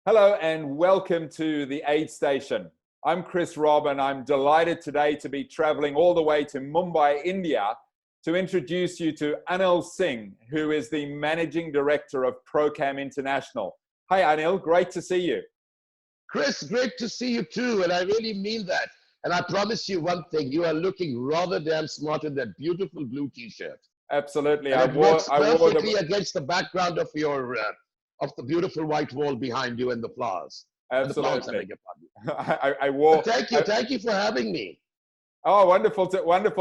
Hello and welcome to the Aid Station. I'm Chris Robb and I'm delighted today to be traveling all the way to Mumbai, India to introduce you to Anil Singh, who is the Managing Director of Procam International. Hi Anil, great to see you. Chris, great to see you too, and I really mean that. And I promise you one thing, you are looking rather damn smart in that beautiful blue t-shirt. Absolutely. And it works perfectly against the background of your of the beautiful white wall behind you and the flowers. Absolutely. And the flowers, I wore. Thank you for having me. Oh, wonderful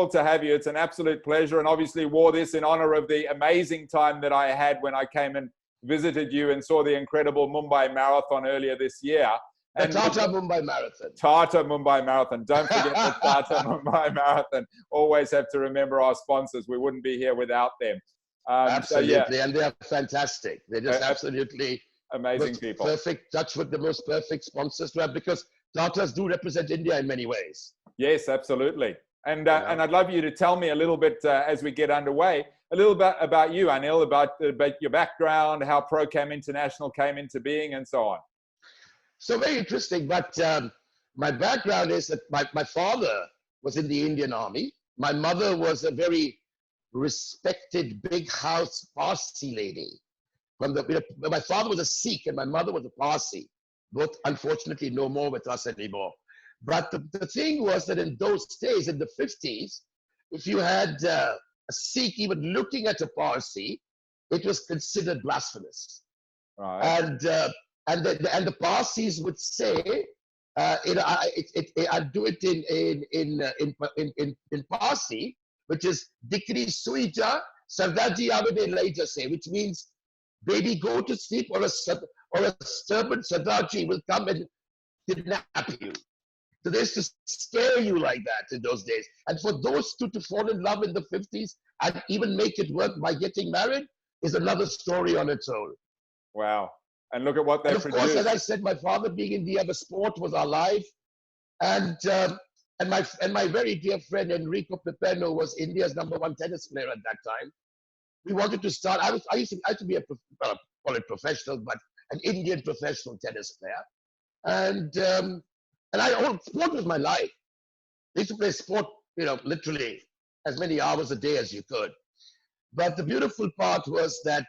to have you. It's an absolute pleasure, and obviously wore this in honor of the amazing time that I had when I came and visited you and saw the incredible Mumbai Marathon earlier this year. The Tata Mumbai Marathon. Tata Mumbai Marathon. Don't forget the Tata Mumbai Marathon. Always have to remember our sponsors. We wouldn't be here without them. Absolutely, so yeah. And they are fantastic. They're just absolutely amazing people. Perfect touch with the most perfect sponsors to have, because Tatas do represent India in many ways. Yes, absolutely. And I'd love you to tell me a little bit as we get underway, a little bit about you, Anil, about your background, how Procam International came into being, and so on. So very interesting. But my background is that my father was in the Indian Army. My mother was a very respected big house Parsi lady. My father was a Sikh and my mother was a Parsi. Both unfortunately no more with us anymore. But the thing was that in those days, in the 50s, if you had a Sikh even looking at a Parsi, it was considered blasphemous. Right. And the Parsis would say, I do it in Parsi, which is Dikri Suija Sardaji Avade later say, which means baby go to sleep, or a stubborn Sardaji will come and kidnap you. So they used to scare you like that in those days. And for those two to fall in love in the 50s and even make it work by getting married is another story on its own. Wow. And look at what they produced. Of course, as I said, my father being in the other sport was our life. And my very dear friend Enrico Pipeno was India's #1 tennis player at that time. We wanted to start. I used to be call it professional, but an Indian professional tennis player. And sport was my life. I used to play sport, literally as many hours a day as you could. But the beautiful part was that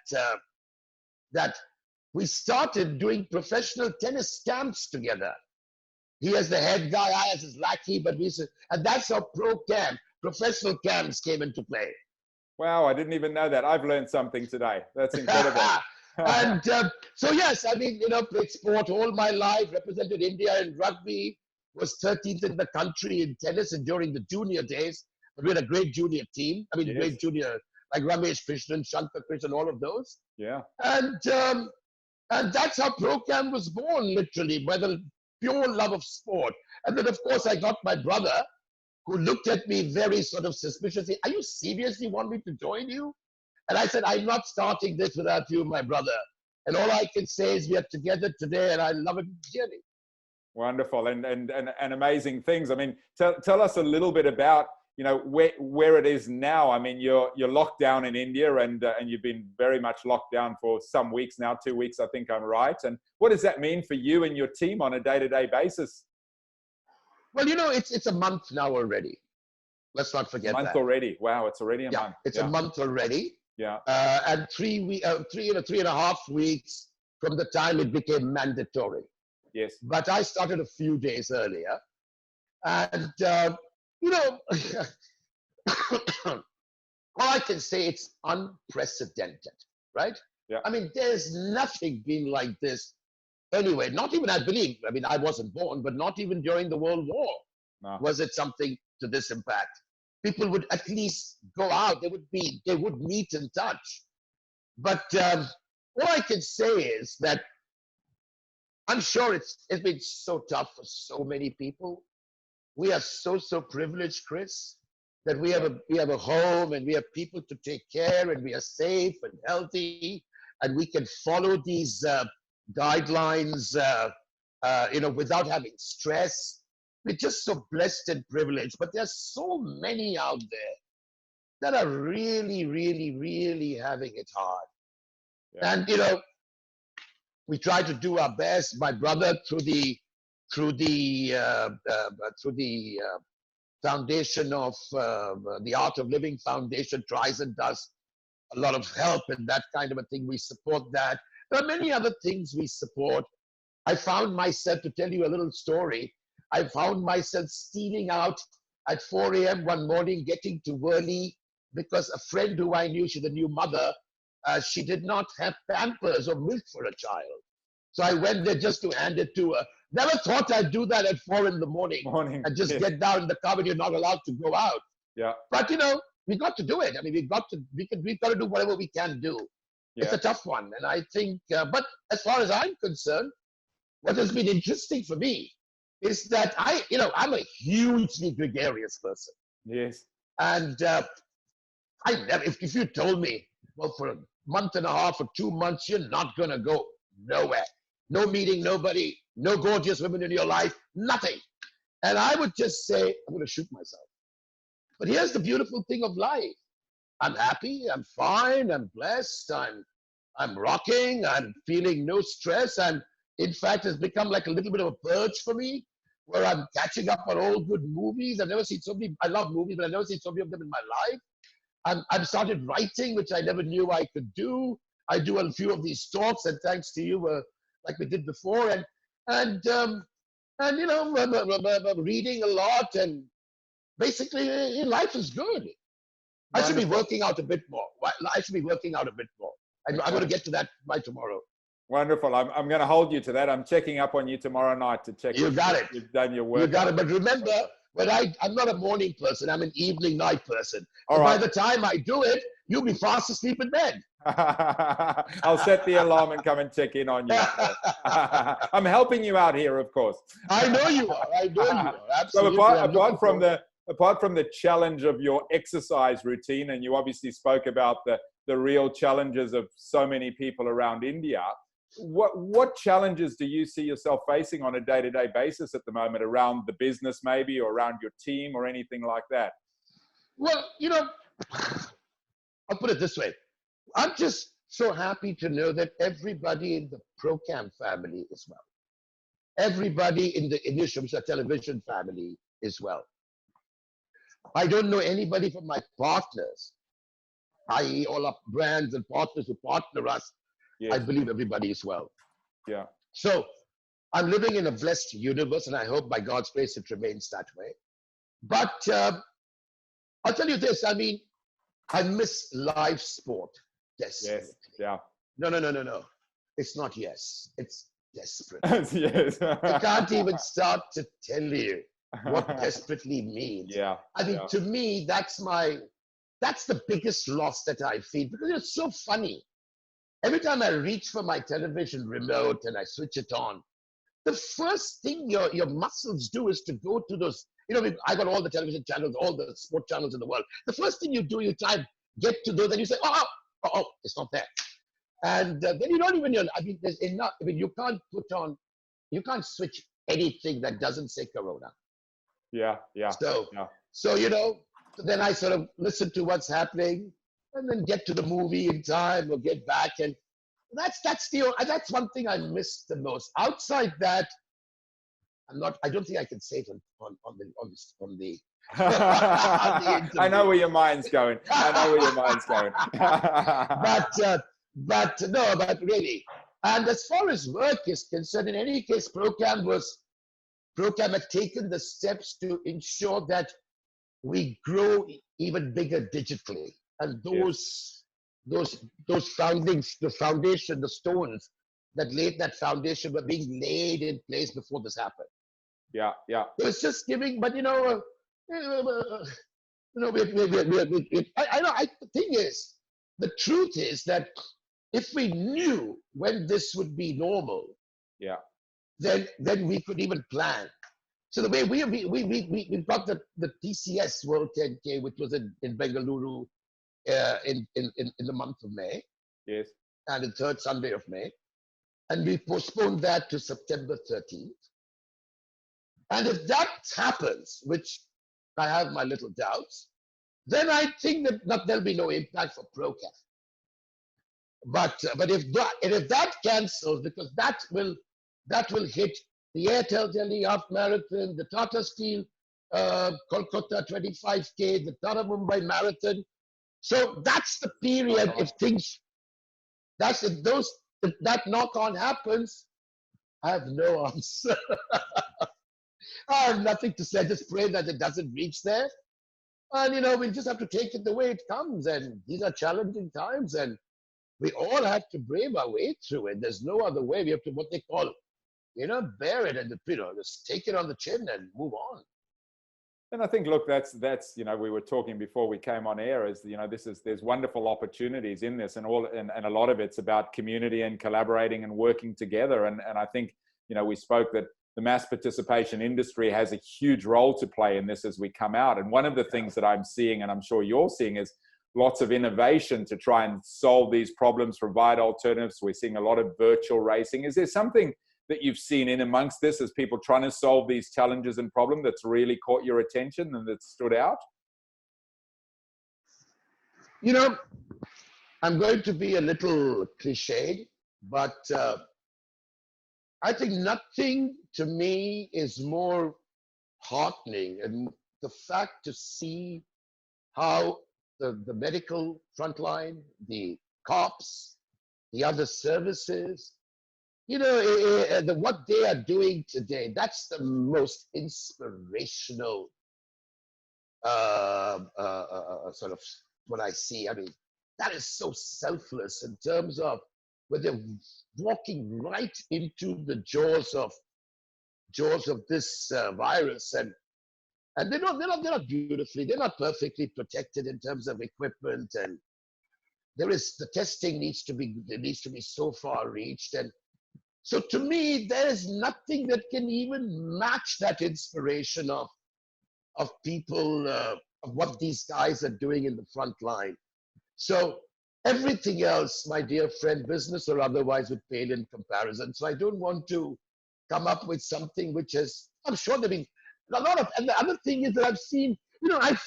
we started doing professional tennis camps together. He as the head guy, I as his lackey, and that's how professional camps came into play. Wow, I didn't even know that. I've learned something today. That's incredible. And so yes, I mean, played sport all my life, represented India in rugby, was 13th in the country in tennis and during the junior days. But we had a great junior team. I mean, yes. Great junior, like Ramesh Krishnan, Shankar Krishnan, all of those. Yeah. And that's how Procam was born, literally, by the pure love of sport. And then, of course, I got my brother, who looked at me very sort of suspiciously. Are you seriously want me to join you? And I said, I'm not starting this without you, my brother. And all I can say is we are together today, and I love it dearly. Wonderful and amazing things. I mean, tell us a little bit about where it is now. I mean, you're locked down in India, and you've been very much locked down for some weeks now, 2 weeks, I think I'm right. And what does that mean for you and your team on a day-to-day basis? Well, it's a month now already. Let's not forget that. A month already. Wow, it's already a month. It's a month already. Yeah. And 3.5 weeks from the time it became mandatory. Yes. But I started a few days earlier. And, all I can say, it's unprecedented, right? Yeah. I mean, there's nothing been like this anyway. Not even, I wasn't born, but not even during the World War was it something to this impact. People would at least go out. They would meet and touch. But all I can say is that I'm sure it's been so tough for so many people. We are so privileged, Chris, that we have a home and we have people to take care and we are safe and healthy and we can follow these guidelines, without having stress. We're just so blessed and privileged. But there's so many out there that are really, really, really having it hard. Yeah. And We try to do our best. My brother, through the foundation of the Art of Living Foundation, tries and does a lot of help and that kind of a thing. We support that. There are many other things we support. I found myself, to tell you a little story, I found myself stealing out at 4 a.m. one morning, getting to Worli, because a friend who I knew, she's a new mother, she did not have Pampers or milk for a child. So I went there just to hand it to her. Never thought I'd do that at 4 in the morning and just get down in the car when you're not allowed to go out. Yeah. But we got to do it. I mean, we've got to do whatever we can do. Yeah. It's a tough one. And I think, but as far as I'm concerned, what has been interesting for me is that I'm a hugely gregarious person. Yes. And I never, if you told me, well, for a month and a half or 2 months, you're not going to go nowhere. No meeting, nobody, no gorgeous women in your life, nothing. And I would just say, I'm going to shoot myself. But here's the beautiful thing of life. I'm happy, I'm fine, I'm blessed, I'm rocking, I'm feeling no stress. In fact, it's become like a little bit of a purge for me, where I'm catching up on all good movies. I've never seen so many, I love movies, but I've never seen so many of them in my life. I've started writing, which I never knew I could do. I do a few of these talks, and thanks to you, like we did before, and reading a lot, and basically life is good. I should be working out a bit more. I'm going to get to that by tomorrow. Wonderful. I'm going to hold you to that. I'm checking up on you tomorrow night to check. You got it. You've done your work. You got it. But remember, I'm not a morning person. I'm an evening night person. All right. By the time I do it, you'll be fast asleep in bed. I'll set the alarm and come and check in on you. I'm helping you out here, of course. I know you are. Absolutely. So apart from the challenge of your exercise routine, and you obviously spoke about the real challenges of so many people around India, what challenges do you see yourself facing on a day-to-day basis at the moment around the business, maybe, or around your team or anything like that? Well, I'll put it this way. I'm just so happy to know that everybody in the Procam family is well. Everybody in the initial television family is well. I don't know anybody from my partners, i.e. all our brands and partners who partner us. Yes. I believe everybody is well. Yeah. So I'm living in a blessed universe, and I hope by God's grace it remains that way. But I'll tell you this, I mean, I miss live sport desperately. Yes. Yeah. No. It's not yes. It's desperate. Yes. I can't even start to tell you what desperately means. Yeah. I mean, to me, that's the biggest loss that I feel, because it's so funny. Every time I reach for my television remote and I switch it on, the first thing your muscles do is to go to those, I got all the television channels, all the sport channels in the world. The first thing you do, you try and get to those, and you say, oh, it's not there. And then you don't even, there's enough, you can't switch anything that doesn't say Corona. Yeah. So, then I sort of listen to what's happening, and then get to the movie in time or get back. And that's one thing I miss the most. Outside that, I don't think I can say it on the I know where your mind's going. But really. And as far as work is concerned, in any case, Procam had taken the steps to ensure that we grow even bigger digitally. And those foundings, the foundation, the stones that laid that foundation were being laid in place before this happened. Yeah. It was just giving, but the thing is, the truth is that if we knew when this would be normal, then we could even plan. So the way we got the TCS World 10K, which was in Bengaluru in the month of May. Yes. And the third Sunday of May. And we postponed that to September 13th. And if that happens, which I have my little doubts, then I think that there'll be no impact for Procam. But if that cancels, because that will hit the Airtel Delhi Half Marathon, the Tata Steel Kolkata 25K, the Tata Mumbai Marathon. So that's the period. If things if that knock on happens, I have no answer. I have nothing to say. I just pray that it doesn't reach there. And we just have to take it the way it comes. And these are challenging times, and we all have to brave our way through it. There's no other way. We have to what they call, bear it and just take it on the chin and move on. And I think, look, that's we were talking before we came on air, is there's wonderful opportunities in this, and a lot of it's about community and collaborating and working together. And I think we spoke that the mass participation industry has a huge role to play in this as we come out. And one of the things that I'm seeing, and I'm sure you're seeing, is lots of innovation to try and solve these problems, provide alternatives. We're seeing a lot of virtual racing. Is there something that you've seen in amongst this as people trying to solve these challenges and problems that's really caught your attention and that stood out? I'm going to be a little cliched, but I think nothing to me is more heartening, and the fact to see how the medical frontline, the cops, the other services, what they are doing today, that's the most inspirational sort of what I see. I mean, that is so selfless in terms of where they're walking right into the jaws of this virus, and they're not beautifully, they're not perfectly protected in terms of equipment, and the testing needs to be so far reached. And so to me, there is nothing that can even match that inspiration of people, of what these guys are doing in the front line. So everything else, my dear friend, business or otherwise, would pale in comparison. So I don't want to come up with something which is, I'm sure there have been a lot of, and the other thing is that I've seen, I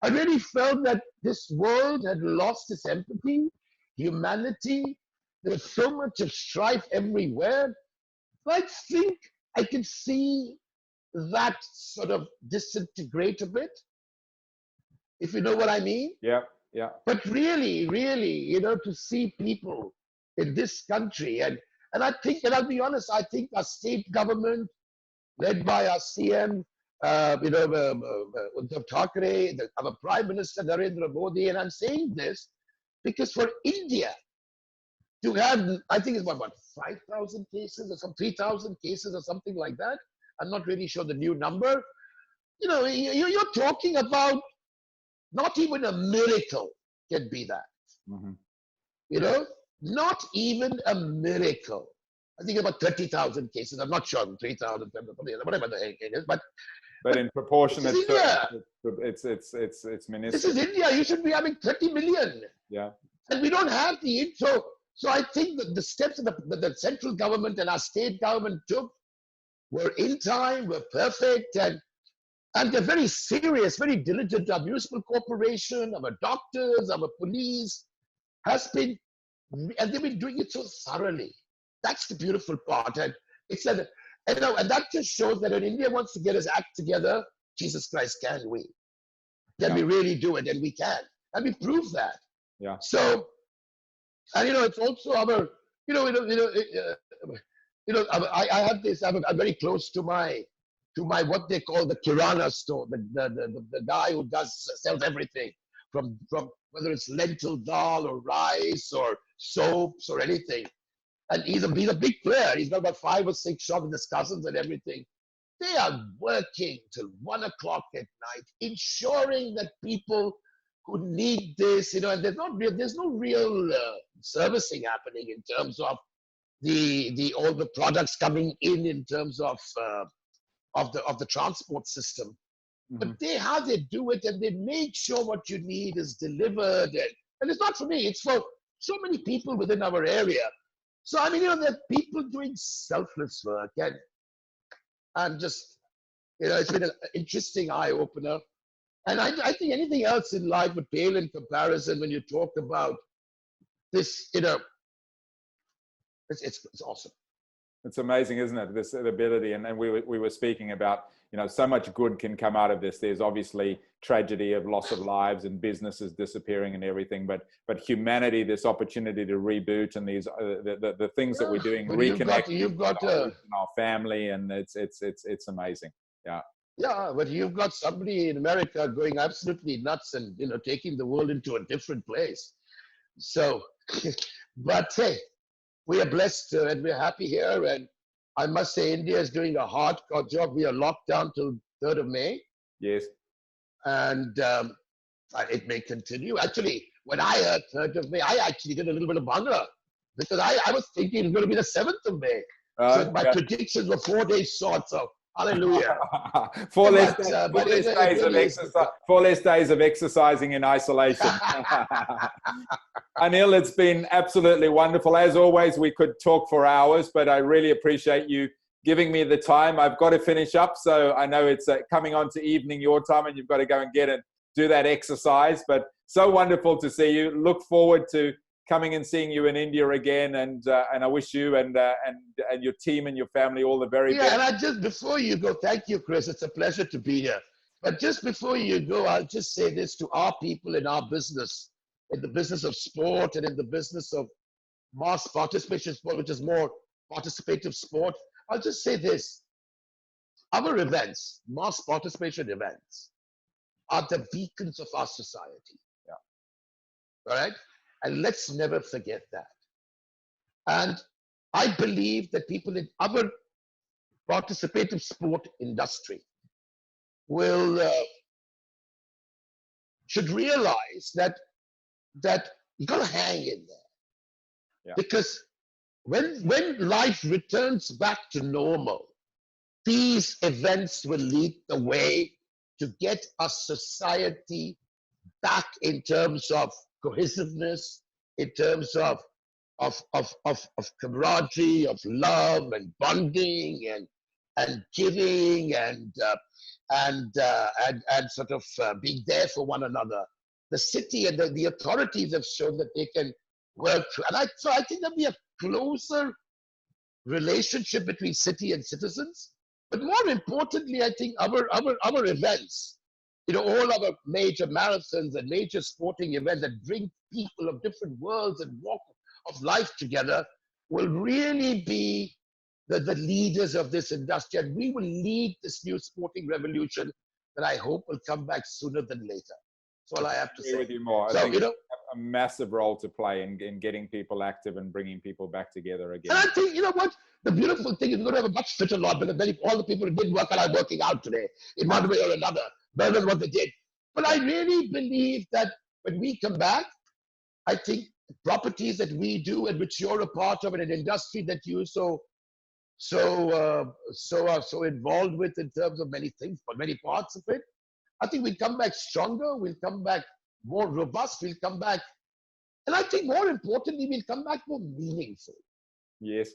really felt that this world had lost its empathy, humanity. There was so much of strife everywhere. I think I can see that sort of disintegrate a bit, if you know what I mean. Yeah, yeah. But really, to see people in this country, and I think, and I'll be honest, I think our state government, led by our CM, Uddhav Thackeray, our Prime Minister Narendra Modi, and I'm saying this because for India to have, I think it's what 5,000 cases or some 3,000 cases or something like that. I'm not really sure the new number. You're talking about not even a miracle can be that. Mm-hmm. Not even a miracle. I think about 30,000 cases. I'm not sure, 3,000, whatever the heck it is. But in proportion, it's minuscule. This is India. You should be having 30 million. Yeah. And we don't have the So I think that the steps that the central government and our state government took were in time, were perfect, and they're very serious, very diligent. Our municipal corporation, our doctors, our police and they've been doing it so thoroughly. That's the beautiful part. And and that just shows that when India wants to get his act together, Jesus Christ, can we? Can we really do it? And we can. And we prove that. Yeah. So, and it's also our, I have this, I'm very close to my what they call the Kirana store, the guy who sells everything from whether it's lentil dal or rice or soaps or anything. And he's a big player. He's got about 5 or 6 shops with his cousins and everything. They are working till 1 o'clock at night, ensuring that people who need this, and there's no real servicing happening in terms of all the products coming in terms of the transport system. Mm-hmm. But how they do it, and they make sure what you need is delivered. And it's not for me, it's for so many people within our area. So, there are people doing selfless work, and just, it's been an interesting eye-opener. And I think anything else in life would pale in comparison when you talk about this, it's awesome. It's amazing, isn't it? This ability, and we were speaking about, so much good can come out of this. There's obviously tragedy of loss of lives and businesses disappearing and everything, but humanity, this opportunity to reboot and these the things that we're doing, reconnect you've got our family, and it's amazing. Yeah. Yeah, but you've got somebody in America going absolutely nuts and taking the world into a different place. So, but hey, we are blessed and we're happy here. And I must say, India is doing a hardcore job. We are locked down till 3rd of May. Yes. And it may continue. Actually, when I heard 3rd of May, I actually did a little bit of bhangra because I was thinking it's going to be the 7th of May. So my predictions were 4 days short. So hallelujah. 4 less days of exercising in isolation. Anil, it's been absolutely wonderful. As always, we could talk for hours, but I really appreciate you giving me the time. I've got to finish up, so I know it's coming on to evening your time, and you've got to go and get it, do that exercise. But so wonderful to see you. Look forward to coming and seeing you in India again, and I wish you and your team and your family all the very best. Yeah, and just before you go, thank you, Chris. It's a pleasure to be here. But just before you go, I'll just say this to our people in our business, in the business of sport and in the business of mass participation sport, which is more participative sport. I'll just say this. Our events, mass participation events, are the beacons of our society. Yeah. All right? And let's never forget that. And I believe that people in our participative sport industry should realize that you gotta hang in there. Yeah. Because when life returns back to normal, these events will lead the way to get our society back in terms of cohesiveness, in terms of camaraderie, of love and bonding and giving and sort of being there for one another. The city and the authorities have shown that they can work through. And so I think there'll be a closer relationship between city and citizens. But more importantly, I think our events, all our major marathons and major sporting events that bring people of different worlds and walk of life together will really be the leaders of this industry. And we will lead this new sporting revolution that I hope will come back sooner than later. That's all I have to say. With you more. I think you have a massive role to play in getting people active and bringing people back together again. And I think, what? The beautiful thing is we're going to have a much fitter lot because all the people who did work are working out today in one way or another, better than what they did. But I really believe that when we come back, I think the properties that we do and which you're a part of in an industry that you are so involved with in terms of many things, but many parts of it, I think we'll come back stronger, we'll come back more robust, we'll come back, and I think more importantly, we'll come back more meaningful. Yes.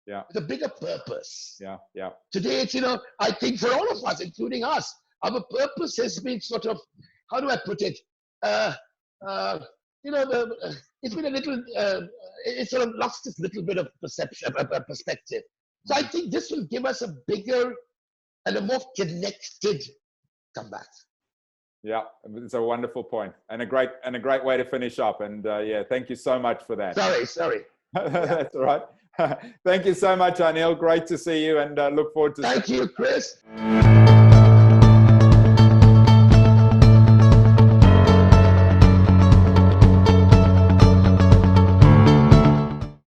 Yeah. With a bigger purpose. Yeah. Yeah. Today, it's, I think for all of us, including us, our purpose has been sort of, how do I put it? It's been a little, it's sort of lost this little bit of perspective. So I think this will give us a bigger and a more connected comeback. Yeah, it's a wonderful point and a great way to finish up. And yeah, thank you so much for that. Sorry. That's all right. Thank you so much, Anil. Great to see you, and look forward to. Thank you, Chris.